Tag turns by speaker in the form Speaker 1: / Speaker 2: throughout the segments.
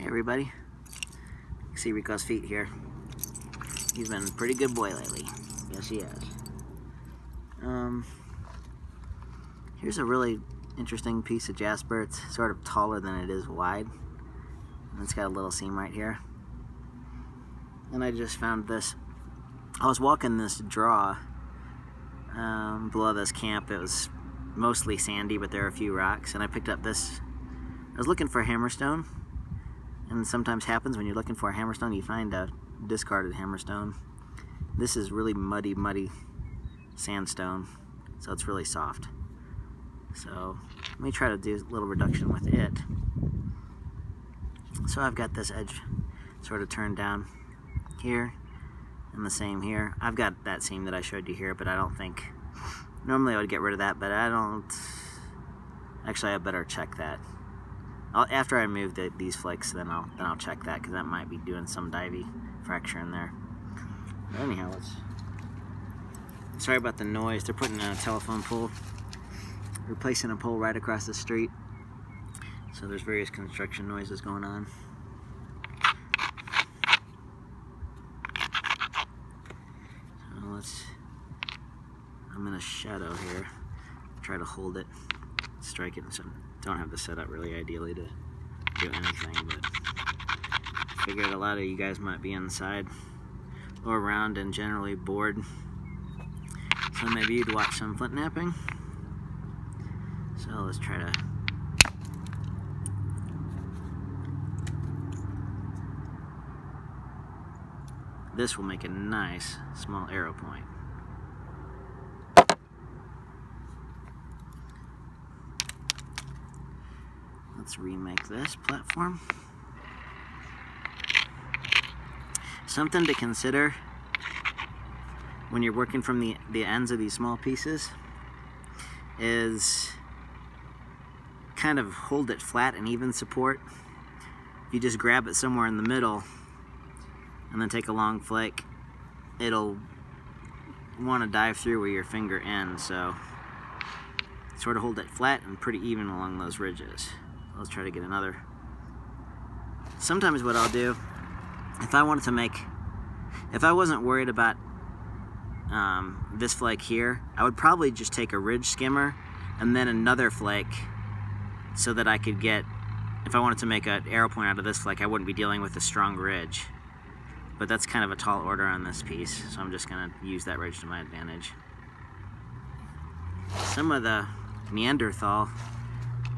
Speaker 1: everybody. You see Rico's feet here. He's been a pretty good boy lately. Yes, he has. Here's a really interesting piece of jasper. It's sort of taller than it is wide. And it's got a little seam right here. And I just found this. I was walking this draw below this camp. It was mostly sandy, but there are a few rocks. And I picked up this. I was looking for a hammerstone. And sometimes happens when you're looking for a hammerstone, you find a discarded hammerstone. This is really muddy sandstone, so it's really soft. So let me try to do a little reduction with it. So I've got this edge sort of turned down here and the same here. I've got that seam that I showed you here, but I don't think, normally I would get rid of that, but I don't, actually I better check that. After I move these flakes, then I'll check that, because that might be doing some divey fracture in there. But anyhow, sorry about the noise. They're putting in a telephone pole, replacing a pole right across the street. So there's various construction noises going on. So I'm in a shadow here. Try to hold it, strike it, so don't have the setup really ideally to do anything, but I figured a lot of you guys might be inside or around and generally bored, so maybe you'd watch some flint napping. So let's try to this will make a nice small arrow point. Let's remake this platform. Something to consider when you're working from the ends of these small pieces is kind of hold it flat and even support. If you just grab it somewhere in the middle and then take a long flake, it'll want to dive through where your finger ends, so sort of hold it flat and pretty even along those ridges. Let's try to get another. Sometimes what I'll do, if I wasn't worried about this flake here, I would probably just take a ridge skimmer and then another flake, so that I could get, if I wanted to make an arrow point out of this flake, I wouldn't be dealing with a strong ridge. But that's kind of a tall order on this piece, so I'm just going to use that ridge to my advantage. Some of the Neanderthal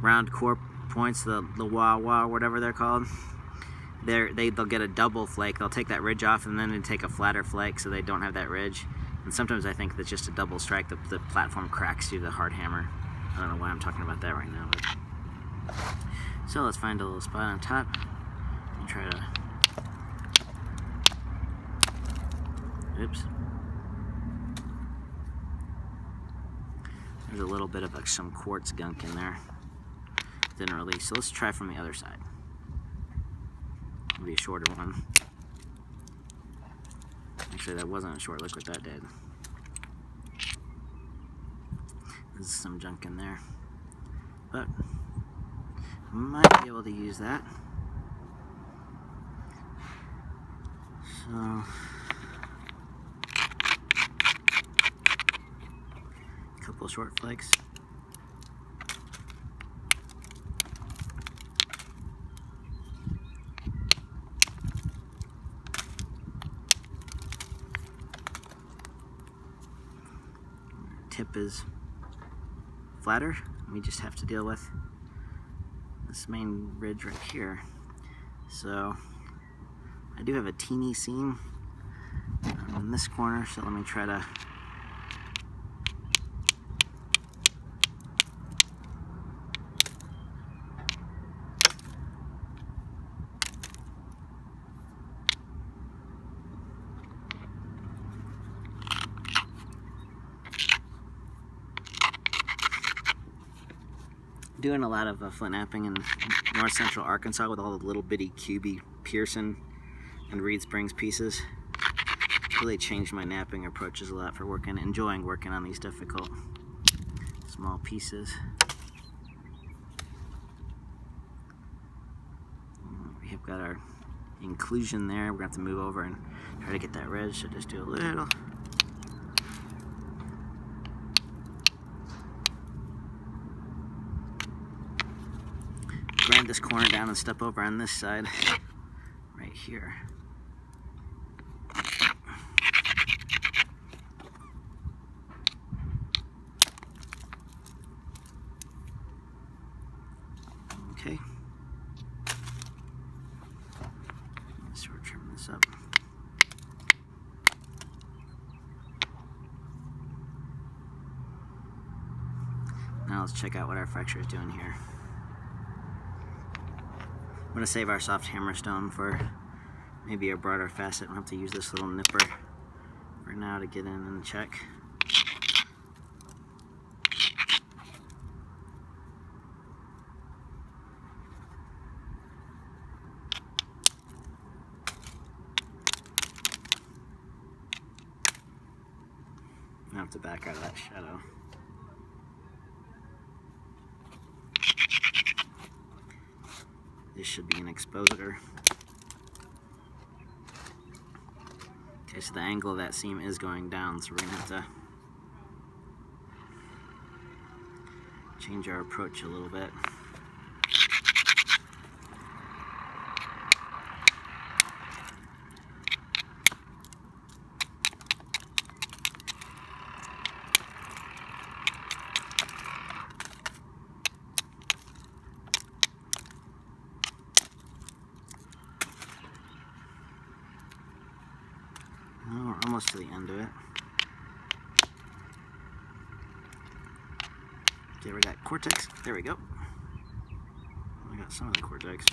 Speaker 1: round core points, the wah-wah, whatever they're called, they'll get a double flake. They'll take that ridge off and then they take a flatter flake so they don't have that ridge. And sometimes I think that's just a double strike. The platform cracks through the hard hammer. I don't know why I'm talking about that right now. But. So let's find a little spot on top and try to... Oops. There's a little bit of some quartz gunk in there. Didn't release. So let's try from the other side. It'll be a shorter one. Actually, that wasn't a short. Look what that did. There's some junk in there. But I might be able to use that. So a couple of short flakes. Tip is flatter. We just have to deal with this main ridge right here. So I do have a teeny seam in this corner, so let me try to doing a lot of flint napping in north central Arkansas with all the little bitty cubey Pearson and Reed Springs pieces. Really changed my napping approaches a lot for enjoying working on these difficult small pieces. Over we've got our inclusion there. We're gonna have to move over and try to get that ridge, so just do a little. Grind this corner down and step over on this side, right here. Okay. Let's sort of trim this up. Now let's check out what our fracture is doing here. I'm going to save our soft hammerstone for maybe a broader facet. We'll have to use this little nipper for now to get in and check. I have to back out of that shadow. This should be an expositor. Okay, so the angle of that seam is going down, so we're gonna have to change our approach a little bit. We're almost to the end of it. Okay, we got cortex. There we go. We got some of the cortex.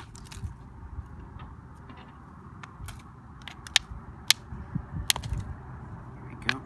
Speaker 1: There we go.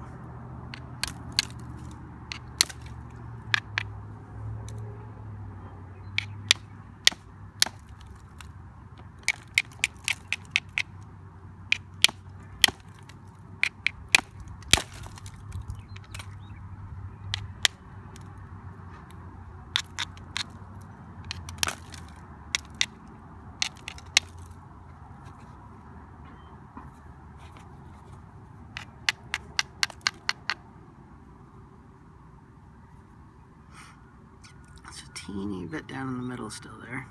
Speaker 1: It's a teeny bit down in the middle still there.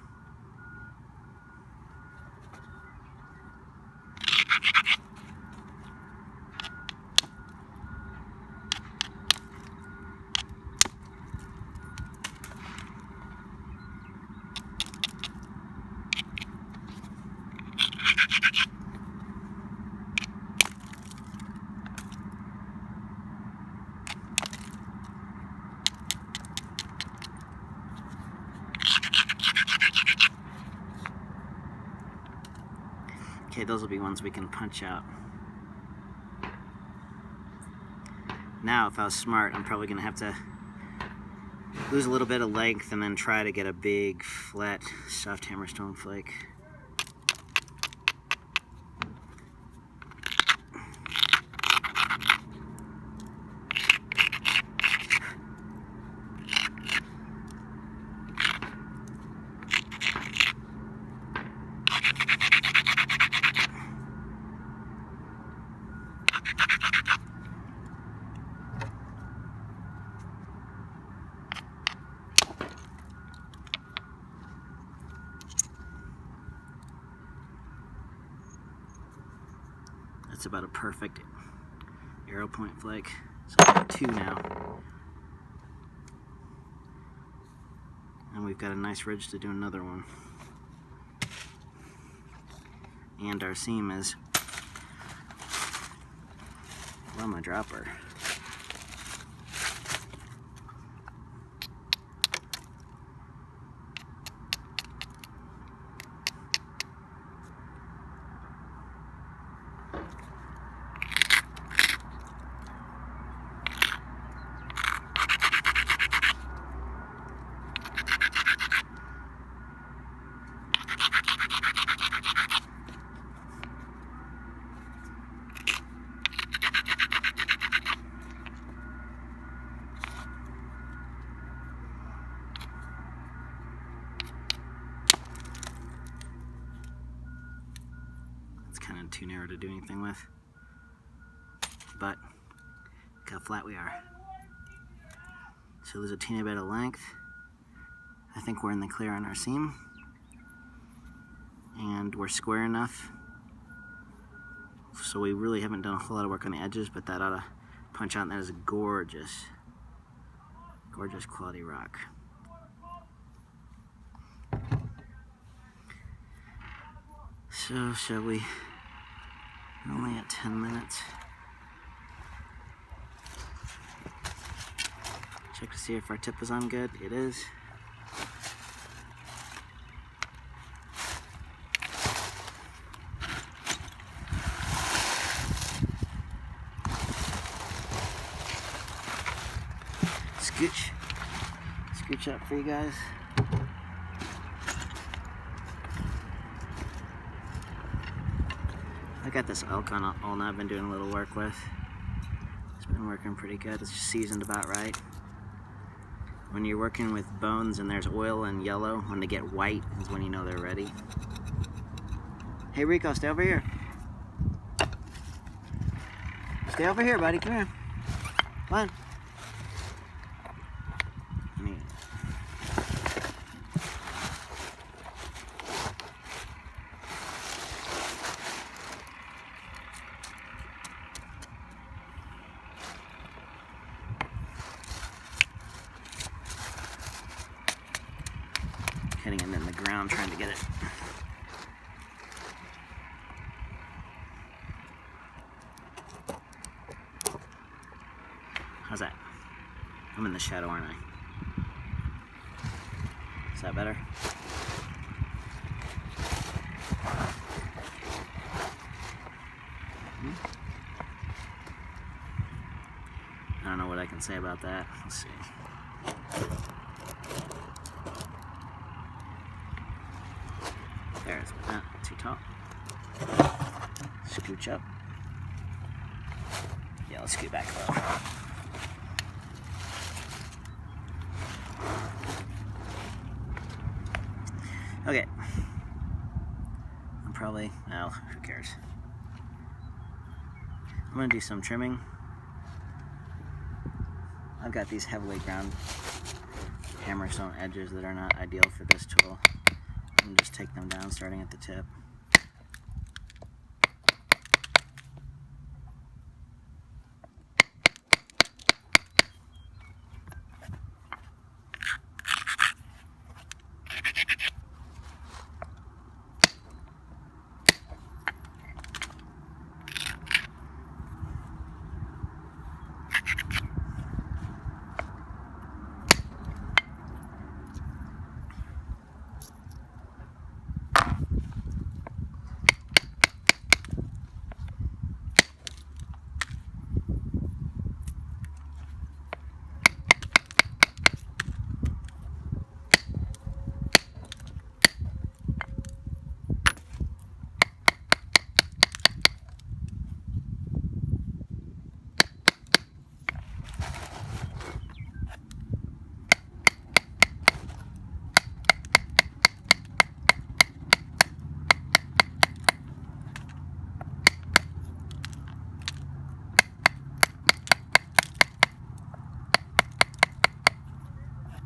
Speaker 1: Okay, those will be ones we can punch out. Now, if I was smart, I'm probably gonna have to lose a little bit of length and then try to get a big, flat, soft hammerstone flake. That's about a perfect arrow point flake. So I've got two now. And we've got a nice ridge to do another one. And our seam is below my dropper. of too narrow to do anything with. But look how flat we are. So there's a teeny bit of length. I think we're in the clear on our seam. And we're square enough. So we really haven't done a whole lot of work on the edges, but that ought to punch out, and that is a gorgeous, gorgeous quality rock. So shall we, we're only at 10 minutes. Check to see if our tip is on good. It is. Scooch up for you guys. I got this elk on ulna I've been doing a little work with. It's been working pretty good. It's just seasoned about right. When you're working with bones and there's oil and yellow, when they get white is when you know they're ready. Hey Rico, stay over here. Stay over here, buddy. Come here. Come on. Hitting him in the ground, trying to get it. How's that? I'm in the shadow, aren't I? Is that better? I don't know what I can say about that. Let's see. There, it's too tall. Scooch up. Yeah, let's scoot back a little. Okay. I'm probably, well, who cares? I'm gonna do some trimming. I've got these heavily ground hammerstone edges that are not ideal for this tool. And just take them down starting at the tip.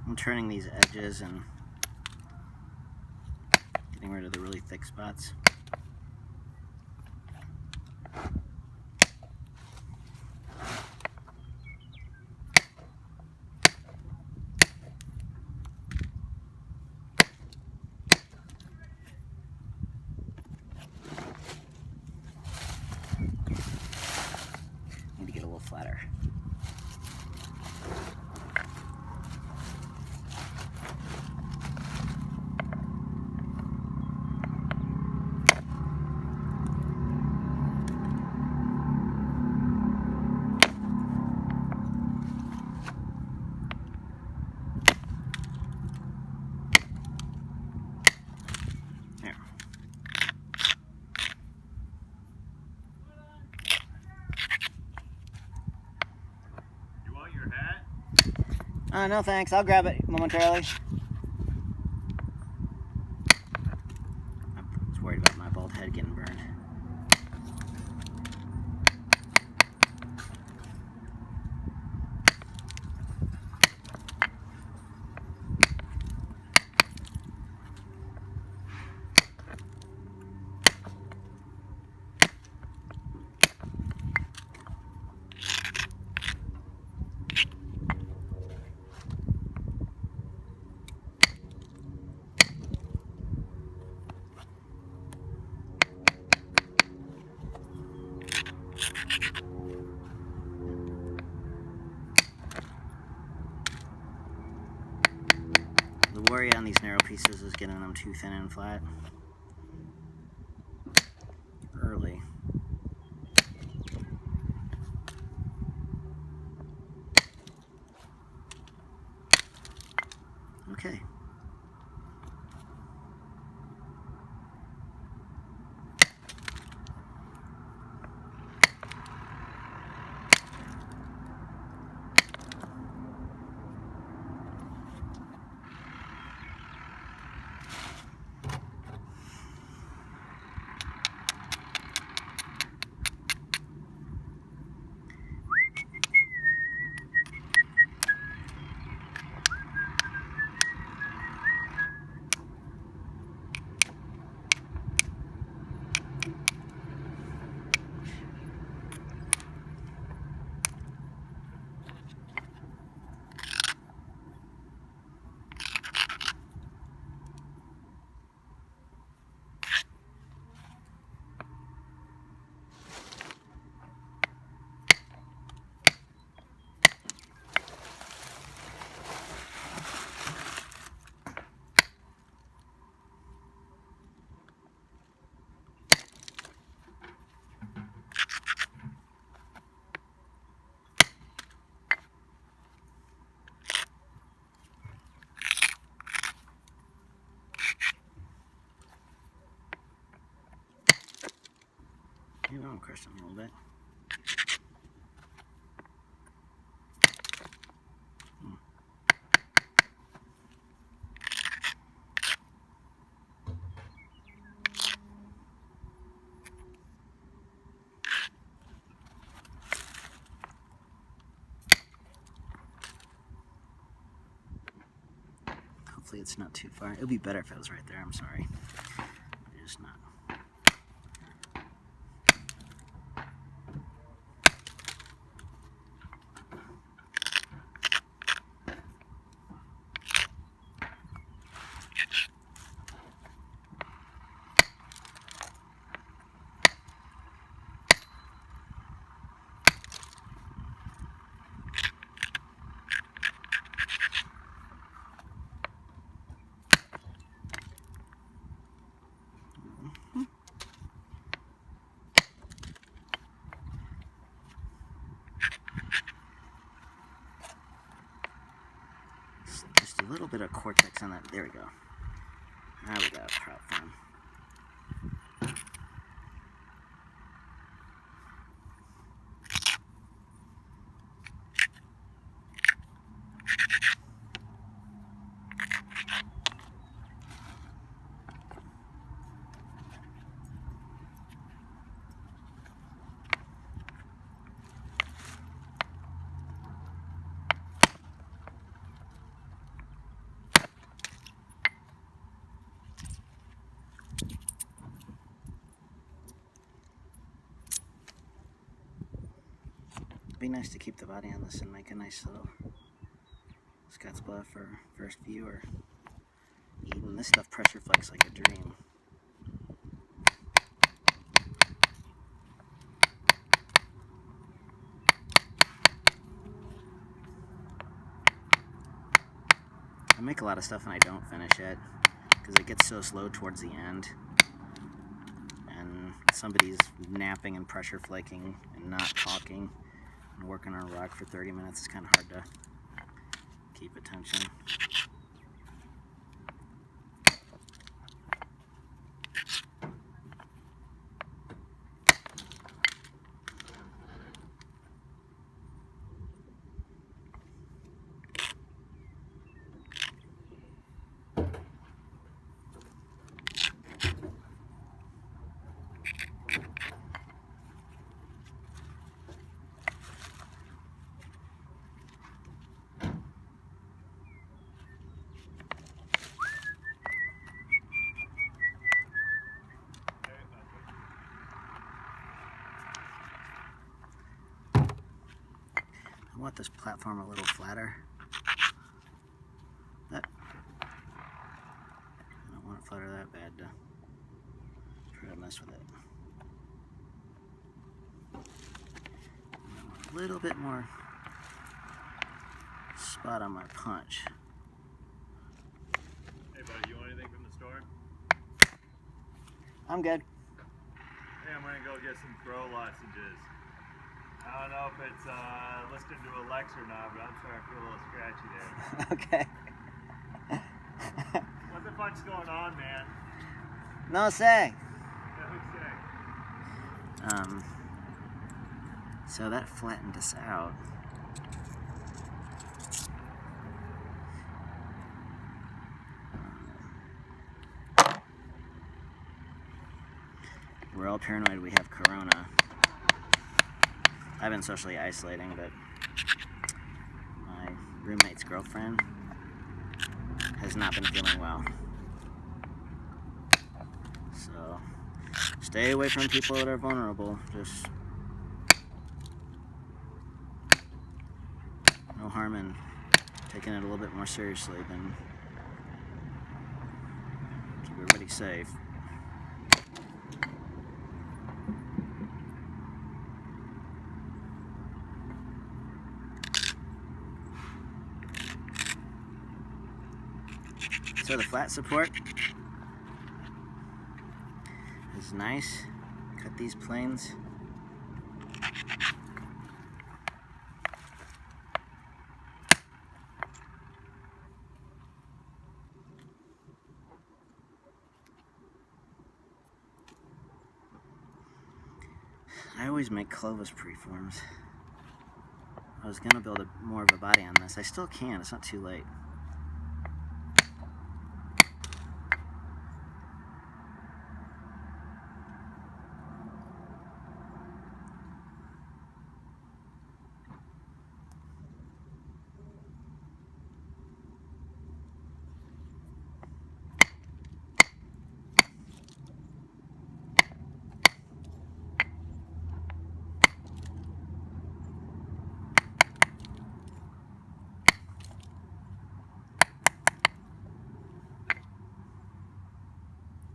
Speaker 1: I'm turning these edges and getting rid of the really thick spots. Need to get a little flatter. No thanks, I'll grab it momentarily. I was worried about my bald head getting burned. pieces is getting them too thin and flat early. Okay. You know, I'm crushing a little bit. Hopefully it's not too far. It would be better if it was right there. I'm sorry. It's not. Just a little bit of cortex on that. There we go. Now we got a preform. It'd be nice to keep the body on this and make a nice little Scott's Bluff or First View or Eden. This stuff pressure flex like a dream. I make a lot of stuff and I don't finish it because it gets so slow towards the end, and somebody's napping and pressure flaking and not talking and working on a rock for 30 minutes. It's kind of hard to keep attention. I want this platform a little flatter. But I don't want it flatter that bad to try to mess with it. I want a little bit more spot on my punch.
Speaker 2: Hey buddy, you want
Speaker 1: I'm good.
Speaker 2: Yeah, I'm gonna go get some crow lozenges. I don't know if it's listening to Alex or not, but I'm starting to feel a little scratchy there.
Speaker 1: Okay.
Speaker 2: What the fuck's going on, man?
Speaker 1: No say.
Speaker 2: Yeah, who's saying?
Speaker 1: So that flattened us out. We're all paranoid we have corona. I've been socially isolating, but my roommate's girlfriend has not been feeling well. So stay away from people that are vulnerable. Just no harm in taking it a little bit more seriously than keep everybody safe. So the flat support is nice. Cut these planes. I always make Clovis preforms. I was gonna build more of a body on this. I still can, it's not too late.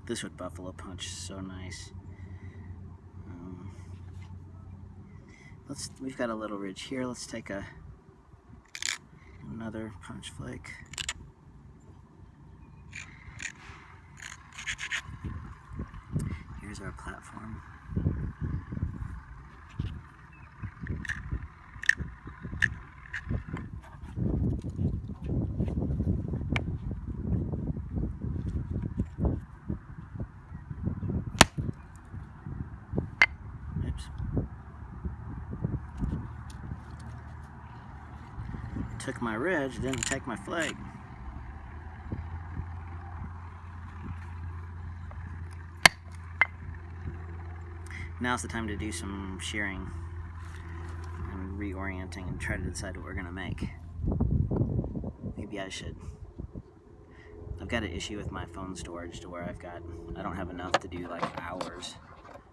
Speaker 1: This would buffalo punch so nice. We've got a little ridge here. Let's take another punch flake. Here's our platform. Took my ridge, didn't take my flake. Now's the time to do some shearing and reorienting and try to decide what we're gonna make. Maybe I should. I've got an issue with my phone storage to where I don't have enough to do like hours.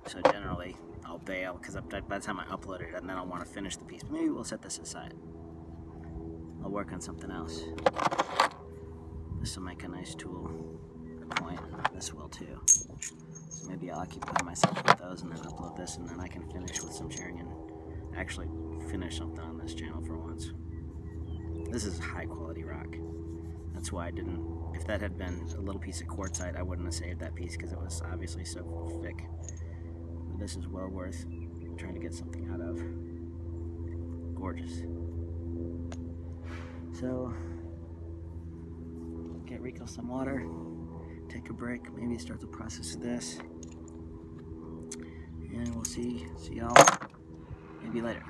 Speaker 1: So generally I'll bail because by the time I upload it and then I'll want to finish the piece. But maybe we'll set this aside. I'll work on something else. This will make a nice tool point. This will too. So maybe I'll occupy myself with those and then upload this and then I can finish with some sharing and actually finish something on this channel for once. This is high quality rock. That's why I didn't, if that had been a little piece of quartzite, I wouldn't have saved that piece because it was obviously so thick. But this is well worth trying to get something out of. Gorgeous. So, get Rico some water, take a break, maybe start the process of this, and we'll see y'all maybe later.